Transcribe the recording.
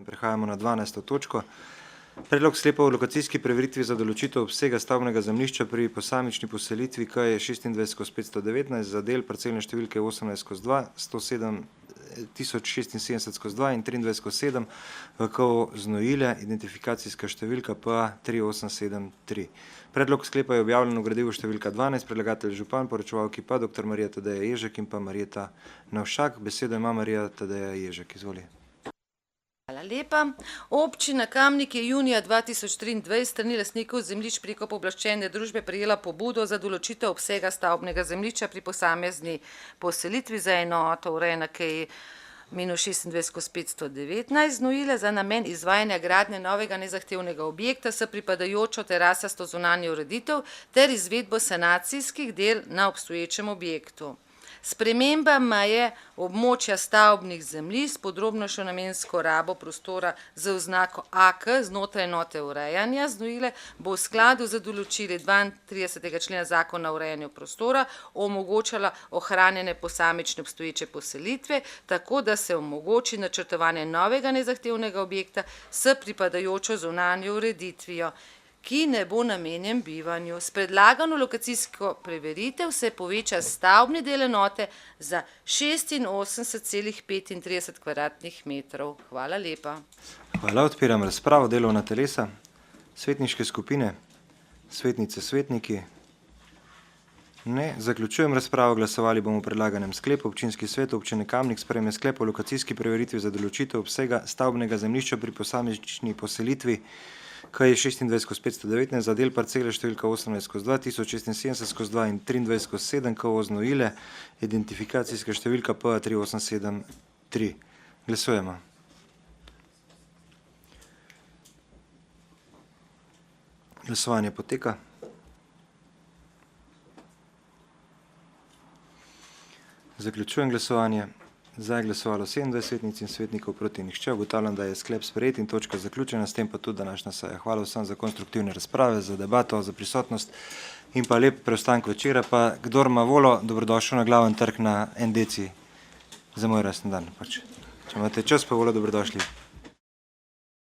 Prehajamo na 12. točko. Predlog sklepa o lokacijski preveritvi za določitev obsega stavbnega zemljišča pri posamični poselitvi KJ 26/519 za del parcelne številke 18/2, 107.076/2 in 23/7 v KO Znojilje, identifikacijska številka PA 3873. Predlog sklepa je objavljen v gradivu številka 12, predlagatelj župan, poročevalki pa dr. Marija Tadeja Ježek in pa Marjeta Navšak. Besedo ima Marija Tadeja Ježek. Izvoli. Hvala lepa. Občina Kamnik je junija 2023 strani lastnikov zemljišč preko pooblaščene družbe prejela pobudo za določitev obsega stavbnega zemljišča pri posamezni poselitvi za enoto urejena KJ -26/519 Znojilje za namen izvajanja gradnje novega nezahtevnega objekta s pripadajočo terasasto zunanjo ureditev ter izvedbo sanacijskih del na obstoječem objektu. Sprememba meje območja stavbnih zemljišč s podrobnejšo namensko rabo prostora z oznako AK znotraj enote urejanja Znojilje bo v skladu z določili 32. člena Zakona o urejanju prostora omogočala ohranjene posamične obstoječe poselitve, tako da se omogoči načrtovanje novega nezahtevnega objekta s pripadajočo zunanjo ureditvijo, ki ne bo namenjen bivanju. S predlagano lokacijsko preveritev se poveča stavbni del enote za 86,35 kvadratnih metrov. Hvala lepa. Hvala, odpiram razpravo. Delovna telesa, svetniške skupine, svetnice, svetniki. Ne, zaključujem razpravo. Glasovali bomo o predlaganem sklepu. Občinski svet občine Kamnik sprejme sklep o lokacijski preveritvi za določitev obsega stavbnega zemljišča pri posamični poselitvi KJ 26/519 za del parcele številka 18/2, 1076/2 in 23/7 KO Znojilje, identifikacijska številka PA 3873. Glasujemo. Glasovanje poteka. Zaključujem glasovanje. Za je glasovalo 27 svetnic in svetnikov, proti nihče. Ugotavljam, da je sklep sprejet in točka zaključena, s tem pa tudi današnja seja. Hvala vsem za konstruktivne razprave, za debato, za prisotnost in pa lep preostanek večera. Pa kdor ima voljo, dobrodošel na Glaven trg na NDC za moj rojstni dan. Če imate čas, pa voljo, dobrodošli.